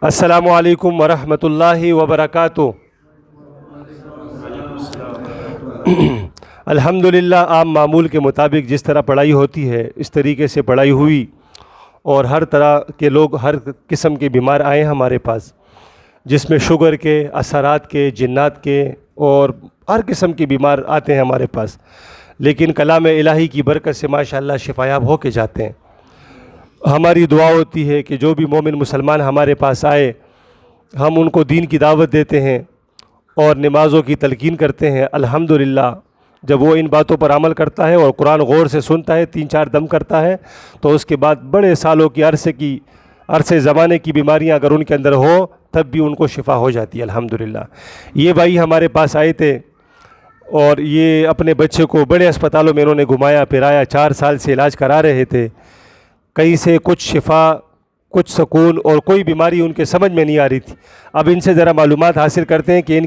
السلام علیکم ورحمۃ اللہ وبرکاتہ۔ الحمدللہ عام معمول کے مطابق جس طرح پڑھائی ہوتی ہے اس طریقے سے پڑھائی ہوئی، اور ہر طرح کے لوگ ہر قسم کے بیمار آئے ہیں ہمارے پاس، جس میں شوگر کے، اثرات کے، جنات کے، اور ہر قسم کے بیمار آتے ہیں ہمارے پاس، لیکن کلام الہی کی برکت سے ماشاءاللہ شفایاب ہو کے جاتے ہیں۔ ہماری دعا ہوتی ہے کہ جو بھی مومن مسلمان ہمارے پاس آئے، ہم ان کو دین کی دعوت دیتے ہیں اور نمازوں کی تلقین کرتے ہیں۔ الحمدللہ جب وہ ان باتوں پر عمل کرتا ہے اور قرآن غور سے سنتا ہے، 3-4 دم کرتا ہے، تو اس کے بعد بڑے سالوں کی عرصے زمانے کی بیماریاں اگر ان کے اندر ہو تب بھی ان کو شفا ہو جاتی ہے الحمدللہ۔ یہ بھائی ہمارے پاس آئے تھے اور یہ اپنے بچے کو بڑے اسپتالوں میں انہوں نے گھمایا پھرایا، 4 سال سے علاج کرا رہے تھے، کہیں سے کچھ شفا، کچھ سکون، اور کوئی بیماری ان کے سمجھ میں نہیں آ رہی تھی۔ اب ان سے ذرا معلومات حاصل کرتے ہیں کہ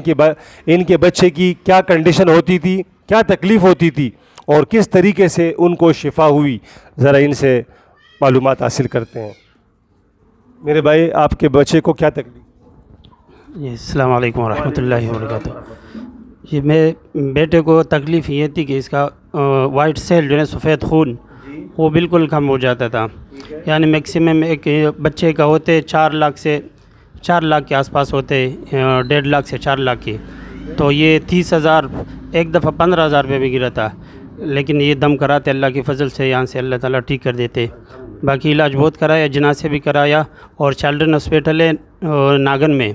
ان کے بچے کی کیا کنڈیشن ہوتی تھی، کیا تکلیف ہوتی تھی، اور کس طریقے سے ان کو شفا ہوئی۔ ذرا ان سے معلومات حاصل کرتے ہیں۔ میرے بھائی، آپ کے بچے کو کیا تکلیف؟ جی السلام علیکم ورحمۃ اللہ وبرکاتہ۔ جی میرے بیٹے کو تکلیف یہ تھی کہ اس کا وائٹ سیل جو ہے سفید خون وہ بالکل کم ہو جاتا تھا، یعنی میکسیمم ایک بچے کا ہوتے 4 لاکھ کے آس پاس ہوتے، 1.5 لاکھ سے 4 لاکھ کی، تو یہ 30,000 ایک دفعہ 15,000 روپے بھی گرا تھا، لیکن یہ دم کراتے اللہ کی فضل سے یہاں سے اللہ تعالیٰ ٹھیک کر دیتے۔ باقی علاج بہت کرایا، جناح سے بھی کرایا، اور چلڈرن ہاسپیٹل ہے ناگن میں،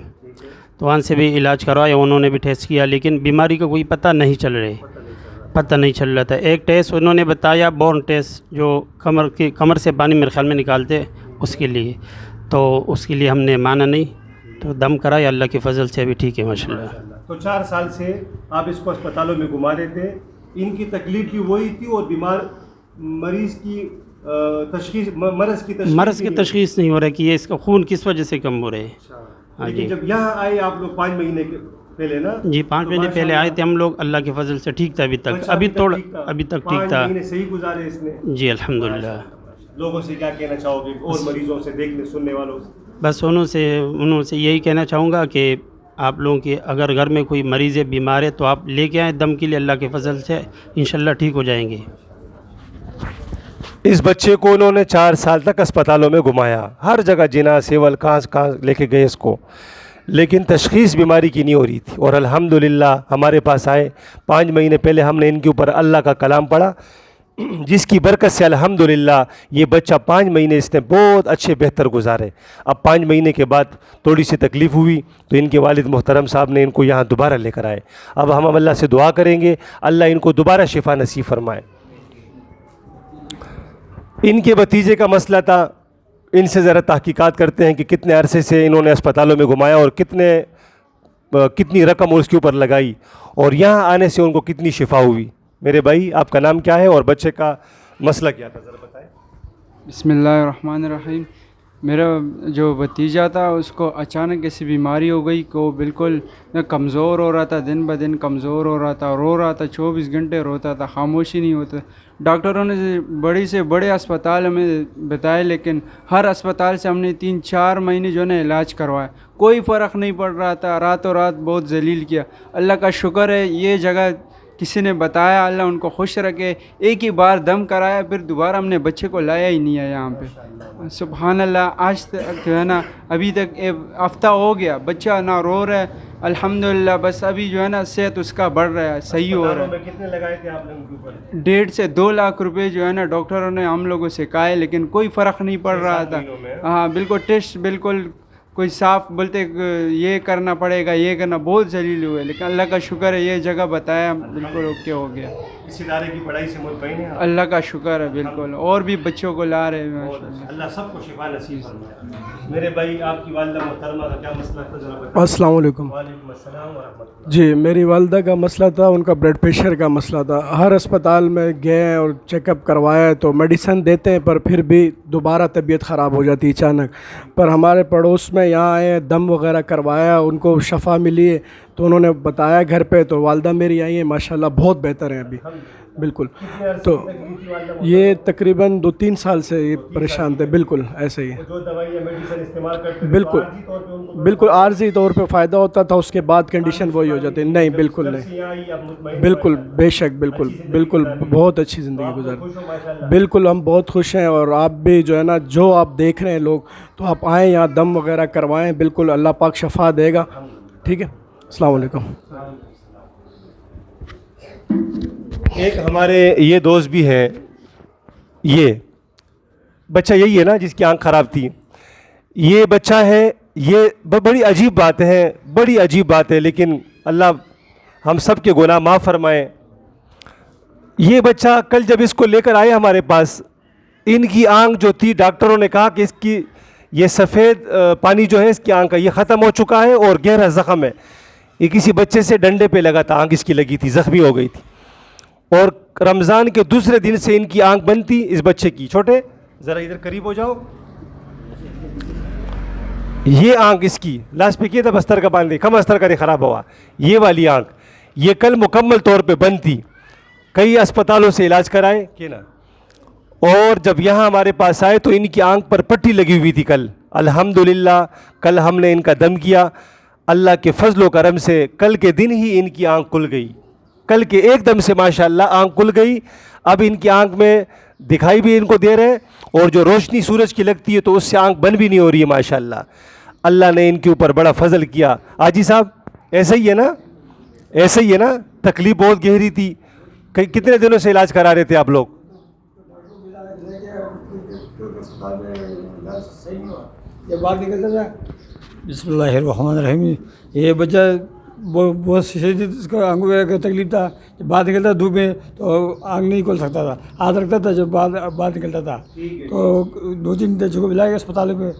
تو وہاں سے بھی علاج کروایا، انہوں نے بھی ٹیسٹ کیا، لیکن بیماری کا کوئی پتہ نہیں چل رہا تھا۔ ایک ٹیسٹ انہوں نے بتایا، بورن ٹیسٹ، جو کمر سے پانی میرے خیال میں نکالتے اس کے لیے، تو اس کے لیے ہم نے مانا نہیں، تو دم کرایا، اللہ کی فضل سے ابھی ٹھیک ہے ماشاءاللہ۔ تو 4 سال سے آپ اس کو اسپتالوں میں گھما رہے تھے، ان کی تکلیف بھی وہی تھی، اور مریض کی تشخیص، مرض کی تشخیص نہیں ہو رہا کہ یہ اس کا خون کس وجہ سے کم ہو رہا ہے۔ ہاں لیکن جی جب یہاں آئے آپ لوگ 5 مہینے کے پہلے نا؟ جی 5 مہینے پہلے آئے تھے ہم لوگ، اللہ کی فضل سے ٹھیک تھا ابھی تک، ابھی تک ٹھیک تھا 5 مہینے صحیح گزارے اس نے؟ جی الحمدللہ۔ لوگوں سے کیا کہنا چاہو گے، اور مریضوں سے، دیکھنے سننے والوں سے؟ بس انہوں سے یہی کہنا چاہوں گا کہ آپ لوگوں کی اگر گھر میں کوئی مریض بیمار ہے تو آپ لے کے آئیں دم کے لیے، اللہ کے فضل سے انشاءاللہ ٹھیک ہو جائیں گے۔ اس بچے کو انہوں نے 4 سال تک اسپتالوں میں گھمایا، ہر جگہ جناح، سیول، کہاں لے کے گئے اس کو، لیکن تشخیص بیماری کی نہیں ہو رہی تھی، اور الحمدللہ ہمارے پاس آئے 5 مہینے پہلے ہم نے ان کے اوپر اللہ کا کلام پڑھا، جس کی برکت سے الحمدللہ یہ بچہ 5 مہینے اس نے بہت اچھے بہتر گزارے۔ اب 5 مہینے کے بعد تھوڑی سی تکلیف ہوئی تو ان کے والد محترم صاحب نے ان کو یہاں دوبارہ لے کر آئے۔ اب ہم اللہ سے دعا کریں گے اللہ ان کو دوبارہ شفا نصیب فرمائے۔ ان کے بھتیجے کا مسئلہ تھا، ان سے ذرا تحقیقات کرتے ہیں کہ کتنے عرصے سے انہوں نے اسپتالوں میں گھمایا، اور کتنی رقم اس کے اوپر لگائی، اور یہاں آنے سے ان کو کتنی شفا ہوئی۔ میرے بھائی، آپ کا نام کیا ہے اور بچے کا مسئلہ کیا تھا، ذرا بتائیں۔ بسم اللہ الرحمن الرحیم۔ میرا جو بھتیجا تھا اس کو اچانک ایسی بیماری ہو گئی کہ وہ بالکل کمزور ہو رہا تھا، دن بہ دن کمزور ہو رہا تھا، رو رہا تھا، 24 گھنٹے روتا تھا، خاموشی نہیں ہوتا۔ ڈاکٹروں نے بڑی سے بڑے اسپتال ہمیں بتائے، لیکن ہر اسپتال سے ہم نے 3-4 مہینے جو ہے نا علاج کروایا، کوئی فرق نہیں پڑ رہا تھا، راتوں رات بہت ذلیل کیا۔ اللہ کا شکر ہے یہ جگہ کسی نے بتایا، اللہ ان کو خوش رکھے، ایک ہی بار دم کرایا، پھر دوبارہ ہم نے بچے کو لایا ہی نہیں ہے یہاں پہ۔ سبحان اللہ، آج تک جو ہے نا ابھی تک ایک ہفتہ ہو گیا، بچہ نہ رو رہا ہے الحمدللہ، بس ابھی جو ہے نا صحت اس کا بڑھ رہا ہے، صحیح ہو رہا ہے۔ کتنے لگائے تھے آپ نے ان کے اوپر؟ 1.5 سے 2 لاکھ روپے جو ہے نا ڈاکٹروں نے ہم لوگوں سے کہا ہے، لیکن کوئی فرق نہیں پڑ رہا تھا۔ ہاں بالکل، ٹیسٹ بالکل کوئی صاف بولتے یہ کرنا پڑے گا، یہ کرنا، بہت ذلیل ہوئے، لیکن اللہ کا شکر ہے یہ جگہ بتایا بالکل اوکے ہو گیا۔ اس ادارے کی پڑھائی سے مطمئن ہیں؟ اللہ کا شکر ہے بالکل، اور بھی بچوں کو لا رہے ہیں اللہ سب کو شفا نصیب فرمائے۔ میرے بھائی، آپ کی والدہ محترمہ کا کیا مسئلہ تھا، ذرا بتائیں۔ السلام علیکم۔ وعلیکم السلام ورحمۃ اللہ۔ جی میری والدہ کا مسئلہ تھا، ان کا بلڈ پریشر کا مسئلہ تھا، ہر اسپتال میں گئے اور چیک اپ کروایا تو میڈیسن دیتے ہیں، پر پھر بھی دوبارہ طبیعت خراب ہو جاتی اچانک۔ پر ہمارے پڑوس میں یہاں آئے، دم وغیرہ کروایا، ان کو شفا ملی ہے، تو انہوں نے بتایا گھر پہ، تو والدہ میری آئی ہیں ماشاءاللہ بہت بہتر ہیں ابھی۔ بالکل. تو یہ تقریباً 2-3 سال سے یہ پریشان تھے. بالکل ایسے ہی. جو دوائیاں میڈیسن استعمال کرتے تھے بالکل بالکل عارضی طور پہ فائدہ ہوتا تھا, اس کے بعد کنڈیشن وہی ہو جاتی. نہیں بالکل نہیں, بالکل بے شک, بالکل بالکل بہت اچھی زندگی گزار. بالکل ہم بہت خوش ہیں, اور آپ بھی جو ہے نا, جو آپ دیکھ رہے ہیں لوگ, تو آپ آئیں یہاں دم وغیرہ کروائیں. بالکل اللہ پاک شفا دے گا. ٹھیک ہے, السلام علیکم. ایک ہمارے یہ دوست بھی ہیں, یہ بچہ یہی ہے نا جس کی آنکھ خراب تھی, یہ بچہ ہے. یہ بڑی عجیب بات ہے, بڑی عجیب بات ہے, لیکن اللہ ہم سب کے گناہ معاف فرمائے. یہ بچہ کل جب اس کو لے کر آئے ہمارے پاس, ان کی آنکھ جو تھی ڈاکٹروں نے کہا کہ اس کی یہ سفید پانی جو ہے اس کی آنکھ کا یہ ختم ہو چکا ہے اور گہرا زخم ہے. یہ کسی بچے سے ڈنڈے پہ لگا تھا, آنکھ اس کی لگی تھی, زخمی ہو گئی تھی, اور رمضان کے دوسرے دن سے ان کی آنکھ بند تھی اس بچے کی. چھوٹے ذرا ادھر قریب ہو جاؤ. یہ آنکھ اس کی لاس پہ کیا تھا بستر کا باندھے, کم استر کرے خراب ہوا. یہ والی آنکھ یہ کل مکمل طور پہ بند تھی. کئی اسپتالوں سے علاج کرائے کہ نا, اور جب یہاں ہمارے پاس آئے تو ان کی آنکھ پر پٹی لگی ہوئی تھی کل. الحمدللہ کل ہم نے ان کا دم کیا. اللہ کے فضل و کرم سے کل کے دن ہی ان کی آنکھ کھل گئی. کل کے ایک دم سے ماشاءاللہ آنکھ کھل گئی. اب ان کی آنکھ میں دکھائی بھی ان کو دے رہے, اور جو روشنی سورج کی لگتی ہے تو اس سے آنکھ بند بھی نہیں ہو رہی ہے ماشاءاللہ. اللہ نے ان کے اوپر بڑا فضل کیا. حاجی صاحب ایسا ہی ہے نا, ایسا ہی ہے نا, تکلیف بہت گہری تھی. کتنے دنوں سے علاج کرا رہے تھے آپ لوگ؟ بسم اللہ الرحمن الرحیم. یہ بچہ بہت شدید اس کا آنکھوں کا تکلیف تھا. جب باہر نکلتا دھوپ میں تو آنکھ نہیں کھول سکتا تھا, ہاتھ رکھتا تھا جب باہر نکلتا تھا. تو 2-3 جگہ ملا کے اسپتال میں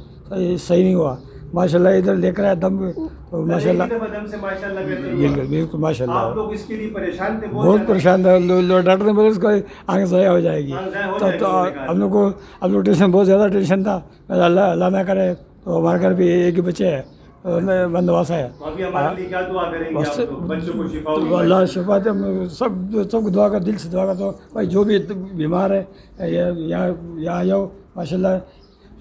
صحیح نہیں ہوا. ماشاء اللہ ادھر لے کر آیا دم, تو ماشاء اللہ بالکل بالکل ماشاء اللہ بہت پریشان تھا. ڈاکٹر نے بولا اس کا آنکھ ضائع ہو جائے گی. تو ہم لوگ کو ٹینشن, بہت زیادہ ٹینشن تھا. اللہ نہ کرے تو ہمارے گھر بھی ایک ہی بچے ہے, بندوبست ہے. اللہ شفا دے. سب کو دعا کر, دل سے دعا کرتا ہوں بھائی جو بھی بیمار ہے یہاں جاؤ ماشاء اللہ,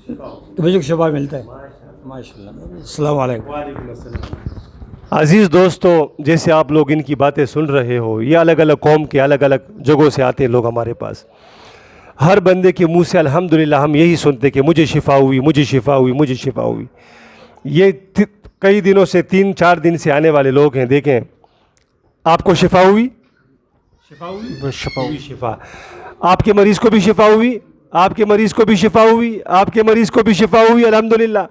تو بچوں کو شفا ملتا ہے ماشاء اللہ. السلام علیکم. عزیز دوستو, جیسے آپ لوگ ان کی باتیں سن رہے ہو, یہ الگ الگ قوم کے الگ الگ جگہوں سے آتے ہیں لوگ ہمارے پاس. ہر بندے کے منہ سے الحمدللہ ہم یہی سنتے کہ مجھے شفا ہوئی, مجھے شفا ہوئی, مجھے شفا ہوئی. یہ کئی دنوں سے 3-4 دن سے آنے والے لوگ ہیں. دیکھیں آپ کو شفا ہوئی, شفا ہوئی, شفا ہوئی, شفا. آپ کے مریض کو بھی شفا ہوئی, آپ کے مریض کو بھی شفا ہوئی, آپ کے مریض کو بھی شفا ہوئی الحمدللہ.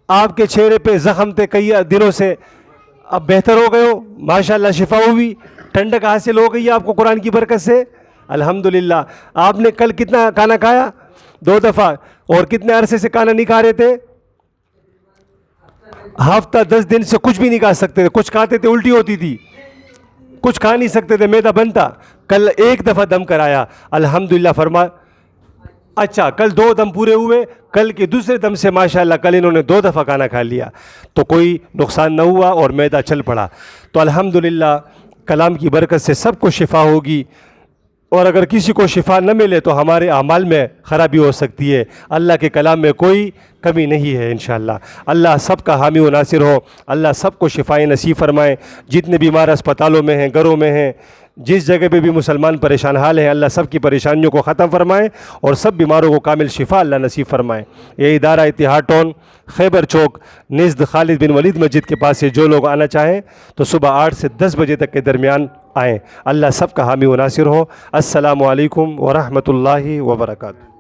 آپ کے چہرے پہ زخم تھے کئی دنوں سے, اب بہتر ہو گئے ہو ماشاءاللہ, شفا ہوئی, ٹھنڈک حاصل ہو گئی آپ کو قرآن کی برکت سے الحمدللہ. آپ نے کل کتنا کھانا کھایا؟ 2 دفعہ. اور کتنے عرصے سے کھانا نہیں کھا رہے تھے؟ ہفتہ 10 دن سے کچھ بھی نہیں کھا سکتے تھے. کچھ کھاتے تھے الٹی ہوتی تھی, کچھ کھا نہیں سکتے تھے, معدہ بنتا. کل 1 دفعہ دم کرایا الحمدللہ. فرما اچھا کل 2 دم پورے ہوئے, کل کے دوسرے دم سے ماشاءاللہ کل انہوں نے 2 دفعہ کھانا کھا لیا, تو کوئی نقصان نہ ہوا اور معدہ چل پڑا. تو الحمدللہ کلام کی برکت سے سب کو شفا ہوگی. اور اگر کسی کو شفا نہ ملے تو ہمارے اعمال میں خرابی ہو سکتی ہے. اللہ کے کلام میں کوئی کمی نہیں ہے انشاءاللہ. اللہ سب کا حامی و ناصر ہو. اللہ سب کو شفائیں نصیب فرمائے. جتنے بیمار اسپتالوں میں ہیں, گھروں میں ہیں, جس جگہ پہ بھی مسلمان پریشان حال ہیں, اللہ سب کی پریشانیوں کو ختم فرمائے اور سب بیماروں کو کامل شفا اللہ نصیب فرمائے. یہ ادارہ اتحاد ٹاؤن, خیبر چوک, نزد خالد بن ولید مسجد کے پاس سے جو لوگ آنا چاہیں تو صبح 8 سے 10 بجے تک کے درمیان آئیں. اللہ سب کا حامی و ناصر ہو. السلام علیکم ورحمۃ اللہ وبرکاتہ.